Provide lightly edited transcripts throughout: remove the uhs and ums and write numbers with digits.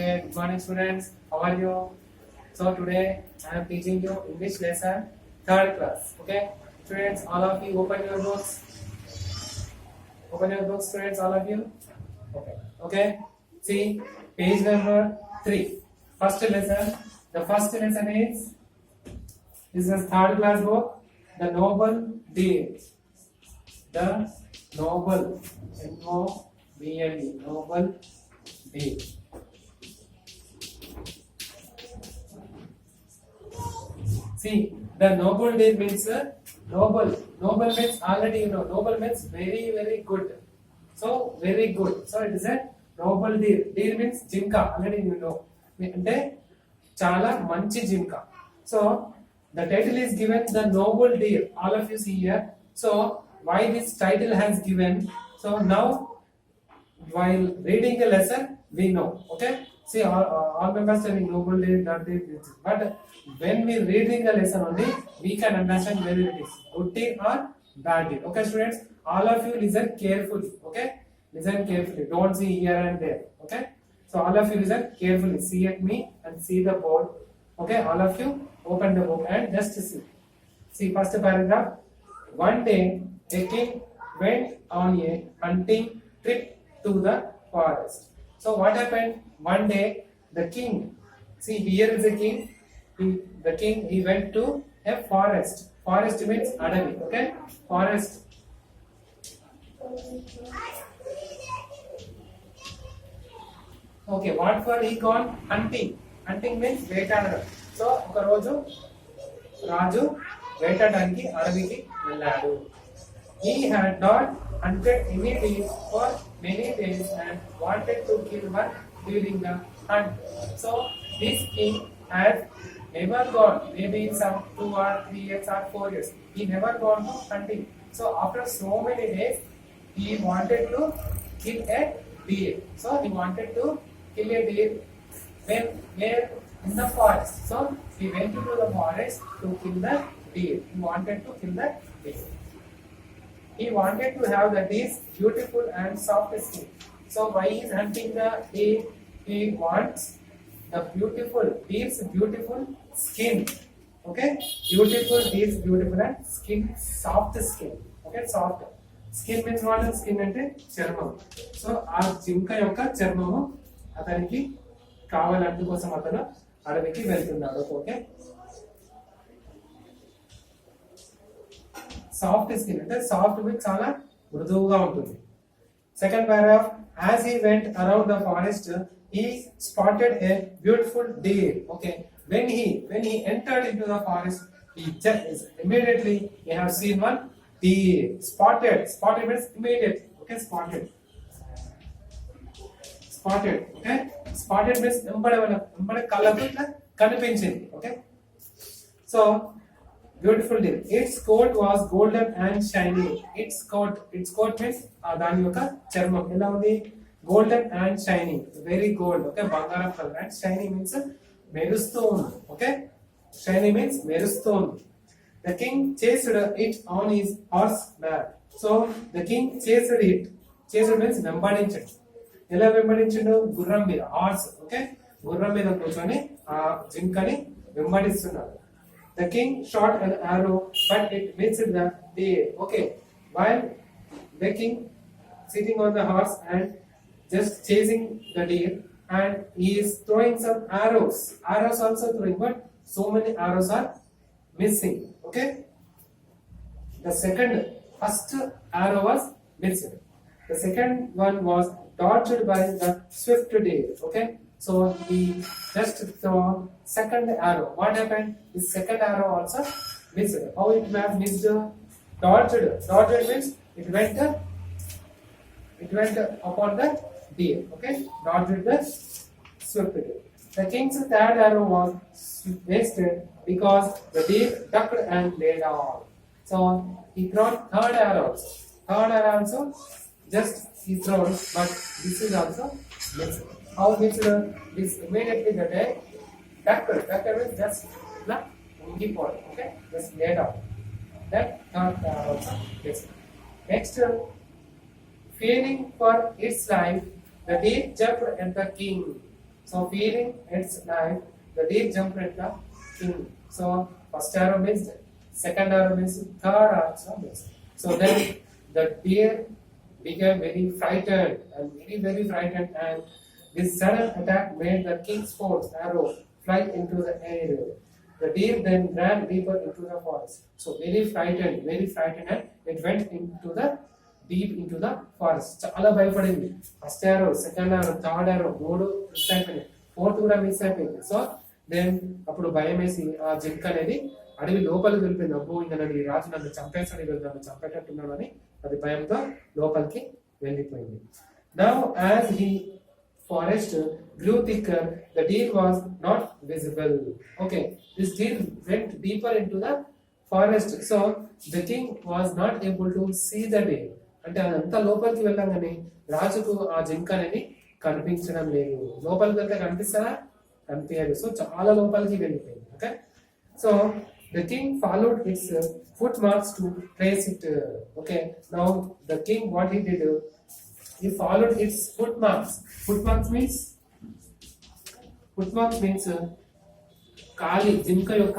Okay, good morning students. How are you? So today I am teaching you English lesson third class. Okay, students, all of you open your books. Open your books, students, all of you. Okay. Okay. See page number 3. First lesson. The first lesson is the third class book. The Noble Deal. The Noble N-O-B-L-E. Noble Deal. See, the noble deal means noble. Noble means already you know. Noble means very, very good. So very good. So it is a noble deal. Deal means jinka. Already you know. అంటే చాలా మంచి జింక. So the title is given the noble deal. All of you see here. So why this title has given? So now while reading the lesson we know. Okay. See, all members telling noble deal, that deal, but when we reading the lesson only, we can understand whether it is good deal or bad deal. Okay, students, all of you listen carefully. Okay, listen carefully. Don't see here and there. Okay, so all of you listen carefully. See at me and see the board. Okay, all of you open the book and just see. See first paragraph. One day, a king went on a hunting trip to the forest. So what happened? One day, the king. See, here is the king. He went to a forest. Forest means adavi. Okay, forest. Okay, what for he gone? Hunting. Hunting means వేటాడడం. So ఒక రోజు రాజు వేటాడడానికి అడవికి వెళ్ళాడు. He had not hunted any deer for many days and wanted to kill one during the hunt. So this king had never gone, maybe in some 2 or 3 years or 4 years. He never gone to hunting. So after so many days, he wanted to kill a deer. So he wanted to kill a deer where in the forest. So he went to the forest to kill the deer. He wanted to kill the deer. He wanted to have the deer's beautiful and soft skin. So why he is hunting the deer? He wants the deer's beautiful skin. Okay, beautiful deer's beautiful and skin, soft skin. Okay, soft skin means what? Skin అంటే చర్మం. So ఆ జింక యొక్క చర్మము అతనికి కావాలి, అందుకోసం అతను అడవికి వెళ్తున్నాడు. ఓకే, సాఫ్ట్ స్కిన్ అంటే సాఫ్ట్ మీన్స్ చాలా మృదువుగా ఉంటుంది. Second paragraph. As he went around the forest he spotted a beautiful deer. Okay, when he entered into the forest, he just immediately he have seen one deer. Spotted means immediate. Okay, spotted. Okay, spotted means ఎంబడే కళ్ళకు ఇట్లా కనిపించింది. Okay, so beautiful deer. Its coat was golden and shiny. Its coat means దాని యొక్క చర్మం ఎలా ఉంది? Golden and shiny, very gold. Okay, బంగారం కలర్. And shiny means మెరుస్తూ ఉంది. Okay, shiny means మెరుస్తూ ఉంది. The king chased it on his horse back. So the king chased it. Chased means వెంబడించడు. ఎలా వెంబడించడు? గుర్రం మీద, హార్స్. ఓకే, గుర్రం మీద కూర్చొని ఆ జింకని వెంబడిస్తున్నాడు. The king shot an arrow, but it missed the deer. Okay, while the king sitting on the horse and just chasing the deer, and he is throwing some arrows also throwing, but so many arrows are missing. Okay, the first arrow was missing. The second one was dodged by the swift deer. Okay, so he just throw second arrow. What happened? The second arrow also missed. How it have missed? Dodged means it went upon the deer. Okay, dodged the swift deer. The king's third arrow was wasted because the deer ducked and lay down. So he threw third arrow also just he thrown, but this is also missed. How missed? This immediately the deer ducked means just keep on. Okay, just lay down. That third arrow also missed. Next, fearing for its life, the deer jumped at the king. So feeling its life, the deer jumped at the king. So first arrow missed, second arrow missed, third arrow missed. So then the deer became very frightened and very frightened, and this sudden attack made the king's fourth arrow fly into the air. The deer then ran deeper into the forest. So very frightened, and it went into the deep into the forest. చాలా భయపడింది. First ఆరో, second ఆరో, third ఆరో, మూడు miss అయిపోయింది, fourth కూడా miss అయిపోయింది. So then అప్పుడు భయం వేసి ఆ జింక్ అనేది అడవి లోపలికి వెళ్ళిపోయింది. అబ్బో ఇంకా నన్ను ఈ రాజు నన్ను చంపేస్తాడు, ఈరోజు నన్ను చంపేటట్టున్నాడు అని అది భయంతో లోపలికి వెళ్ళిపోయింది. Now as he forest grew thicker, the deer was not visible. Okay, this deer went deeper into the forest, so the king was not able to see the deer. అంటే అదంతా లోపలికి వెళ్ళగానే రాజుకు ఆ జింక అనేది కనిపించడం లేదు. లోపలికి వెళ్తే కనిపిస్తారా? కనిపించదు. సో చాలా లోపలికి వెళ్ళిపోయింది. Okay, so the king followed its footmarks to trace it. Okay, now the king what he did, he followed its footmarks. Footmarks means కాలి, జింక యొక్క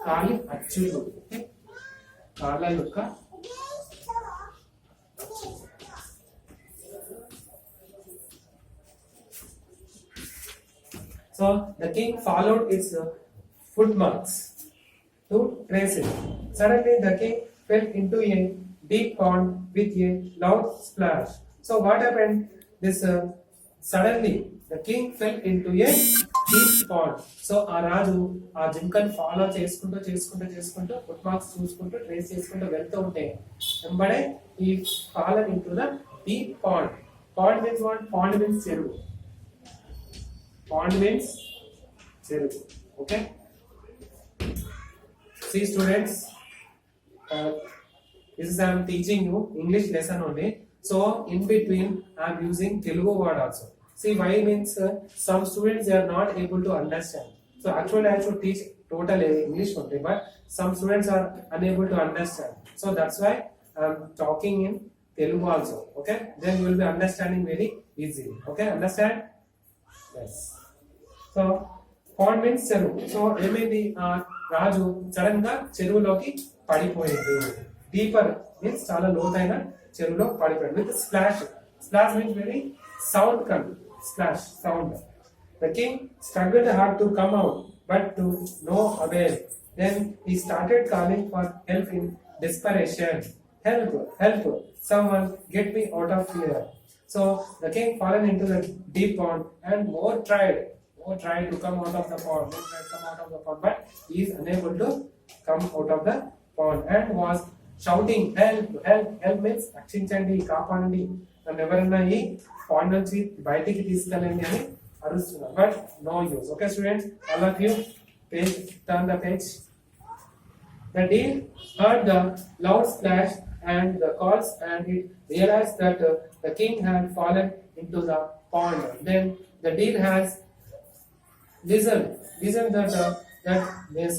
కాలి అచ్చులు. ఓకే, కాళ్ళ యొక్క So the king followed its footmarks to trace it. Suddenly the king fell into a deep pond with a loud splash. So what happened? This suddenly the king fell into a deep pond. So ఆ రాజు ఆ జింకను follow చేసుకుంటూ ఫుట్మార్క్స్ చూసుకుంటూ trace చేసుకుంటూ వెళ్తూ ఉంటే వెంబడే ఈ fallen into the deep pond. Pond means what? Pond means చెరువు. Pond means చెరువు. Okay, see students, this is I am teaching you English lesson only, so in between I am using Telugu word also. See why means some students they are not able to understand, so actually I should teach totally English only, but some students are unable to understand, so that's why I am talking in Telugu also. Okay, then you will be understanding very easily. Okay, understand? Yes. So pond means చెరువు. So ఏమైంది, Raju sudden గా చెరువులోకి పడిపోయాడు. Deeper means చాలా లోతైన చెరువులో పడిపోయాడు. With splash means very sound splash sound. The king struggled hard to come out but to no avail. Then he started calling for help in desperation. Help, someone get me out of here. So the king fallen into the deep pond and more tried to come out of the pond, but he is unable to come out of the pond and was shouting, help means రక్షించండి, కాపాడండి, నన్ను ఎవరైనా ఈ pond నుంచి బయటికి తీసుకెళ్ళండి అని అరుస్తున్నారు. But no use. Okay students, all of you turn the page. The deer heard the loud splash and the calls, and it realized that the king had fallen into the pond. Then the deer has listen that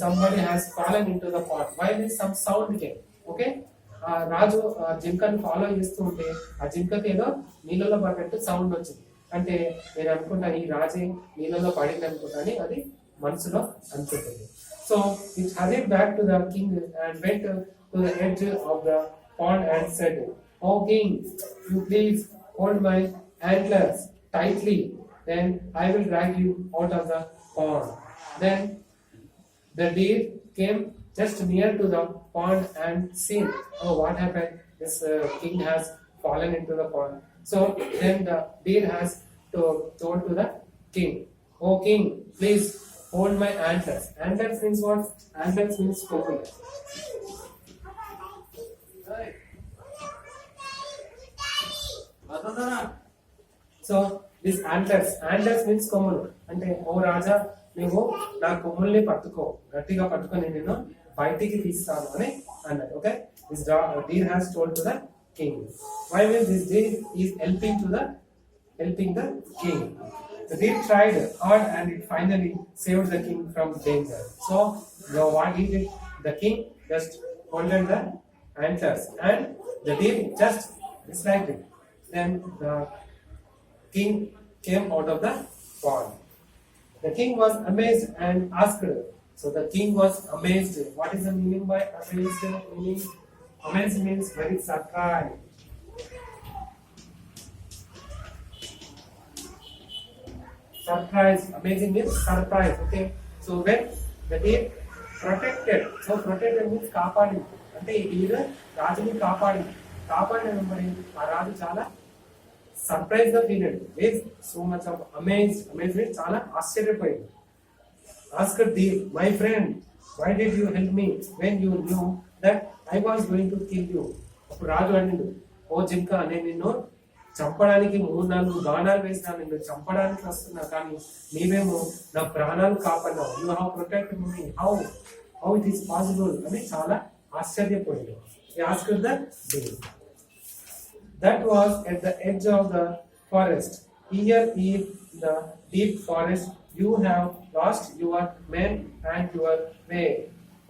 somebody has fallen into the pond. Why means some sound came. Okay, రాజు జింకను follow చేస్తూ ఉంటే ఆ జింకకి ఏదో నీళ్ళలో పడినట్టు sound వచ్చింది. అంటే నేను అనుకుంటా ఈ రాజే నీళ్ళలో పడింది అనుకుంటా అని అది మనసులో అనుకుంటుంది. So it hurried back to the king and went to the edge of the pond and said, "Oh king, you please hold my antlers tightly, then I will drag you out of the pond." Then the deer came just near to the pond and seen, oh what happened, this king has fallen into the pond. So then the deer has told to the king, "Oh king, please hold my antlers." Antlers means what? Antlers means koppulu. So this antlers means కొమ్ములు. అంటే ఓ రాజా, నువ్వు నా కొమ్ముల్ని గట్టిగా పట్టుకొని నేను బయటికి తీస్తాను అని అన్నాడు. Okay, this deer has told to the king. Why means this deer is helping the king. The deer tried hard and it finally saved the king from danger. So what he did, the king just holded the antlers and the deer just disliked it. Then the king came out of the pond. The king was amazed and asked. So the king was amazed. What is the meaning by amazed? Meaning amazed means very surprised. Surprise, amazing means surprise. Okay, so when the deer protected, so protected means కాపాడి, అంటే ఈ Deere రాజుని కాపాడిన మరి ఆ రాజు చాలా surprise గా feel అయ్యాడు. Means so much of amaze means చాలా ఆశ్చర్యపోయింది. Asked deer, my friend, why did you help me when you knew that I was going to kill you. అప్పుడు రాజు అన్నాడు, ఓ జింక, నేను నిన్ను చంపడానికి 3-4 బాణాలు వేసినా, నిన్ను చంపడానికి వస్తున్నా, కానీ నీవేమో నా ప్రాణాలు కాపాడినావు. You have protect me, how it is possible అని చాలా ఆశ్చర్యపోయాడు. Asked the deer. That was at the edge of the forest. Here in the deep forest, you have lost your men and your way.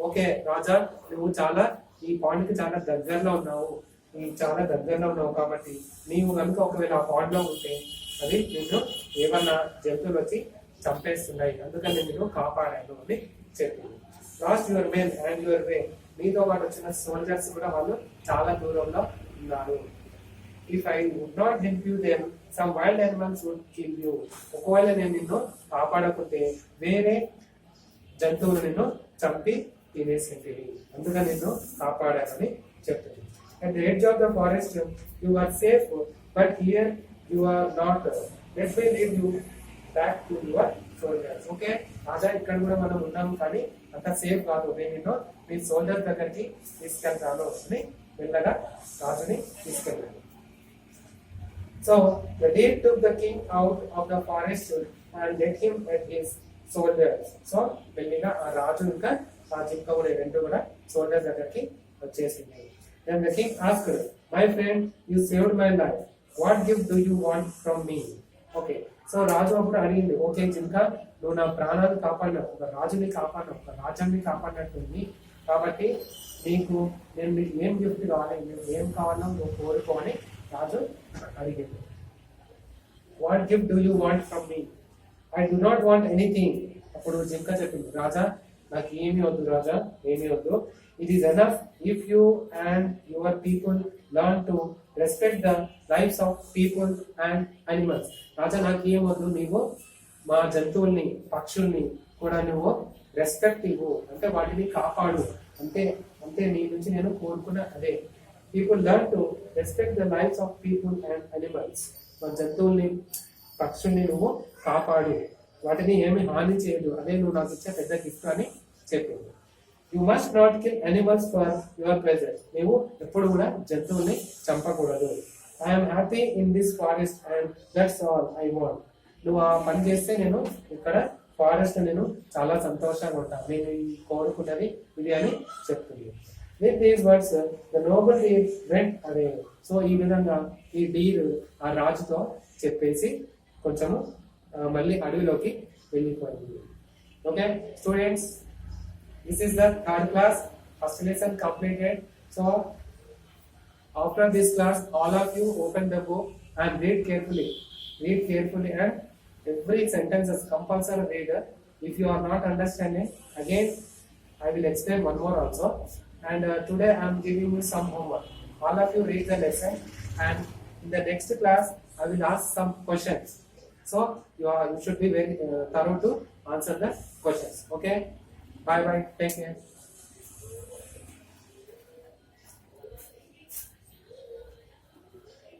Okay, రాజా, నువ్వు చాలా ఈ పాండ్కి చాలా దగ్గరలో ఉన్నావు, కాబట్టి నీవు కనుక ఒకవేళ ఆ పాండ్లో ఉంటే అది నిన్ను ఏమన్నా జంతువులు వచ్చి చంపేస్తున్నాయి, అందుకని నేను కాపాడాను అని చెప్పింది. Lost your men and your way, మీతో పాటు వచ్చిన సోల్జర్స్ కూడా వాళ్ళు చాలా దూరంలో ఉన్నారు. If I would not help you, then some wild animals would kill you. ఒకవేళ నేను నిన్ను కాపాడకపోతే వేరే జంతువులు నిన్ను చంపి తినేసేటివి, అందుకని నిన్ను కాపాడాలని చెప్తుంది. At the edge of the forest you are safe, but here you are not. Let me lead you back to your soldiers. Okay రాజా, ఇక్కడ కూడా మనం ఉన్నాం, కానీ అంత సేఫ్ కాదు, నేను నిన్ను మీ సోల్జర్ దగ్గరికి తీసుకెళ్తాను అని మెల్లగా రాజుని తీసుకెళ్ళాను. So the deer took the king out of the forest and led him at his soldiers. So మెల్లిగా ఆ రాజు ఇంకా ఆ జింక కూడా రెండు కూడా సోల్జర్స్ దగ్గరికి వచ్చేసింది. Then the king asked, my friend, you saved my life. What gift do you want from me? Okay, so రాజు అప్పుడు అడిగింది, ఓకే జింక, నువ్వు నా ప్రాణాలు కాపాడినావు, ఒక రాజుని కాపాడినావు, ఒక రాజ్యాన్ని కాపాడినట్టుంది, కాబట్టి నీకు నేను ఏం గిఫ్ట్ కావాలి, నువ్వు ఏం కావాలో నువ్వు కోరుకోని రాజు అడిగింది. What gift do you want from me? I do not want anything. అప్పుడు జింక చెప్పింది, రాజా నాకు ఏమీ వద్దు, రాజా ఏమీ వద్దు. It is enough if you and your people learn to respect the lifes of people and animals. రాజా నాకు ఏం వద్దు, నీవు మా జంతువుల్ని పక్షుల్ని కూడా నువ్వు రెస్పెక్ట్ ఇవ్వు, అంటే వాటిని కాపాడు, అంతే నీ నుంచి నేను కోరుకున్న అదే. People learn to respect the lifes of people and animals. మన జంతువుల్ని పక్షుల్ని నువ్వు కాపాడు, వాటిని ఏమి హాని చేయదు, అదే నువ్వు నాకు ఇచ్చే పెద్ద గిఫ్ట్ అని చెప్పింది. You must not kill animals for your pleasure. నువ్వు ఎప్పుడు కూడా జంతువుల్ని చంపకూడదు. I'm happy in this forest and that's all I want. నువ్వు ఆ పని చేస్తే నేను ఇక్కడ ఫారెస్ట్ నేను చాలా సంతోషంగా ఉంటాను, నేను కోరుకున్నది ఇది అని చెప్తుంది. With these words, the noble deer went away. So ఈ విధంగా ఈ డీర్ ఆ రాజుతో చెప్పేసి కొంచెము మళ్ళీ అడవిలోకి వెళ్ళిపోయింది. Okay students, this is the third class, first lesson completed. So after this class all of you open the book and read carefully and every sentence is compulsory read. If you are not understanding, again I will explain one more also. And today I am giving you some homework. All of you read the lesson, and in the next class I will ask some questions. So you should be very thorough to answer the questions. Okay, bye, take care.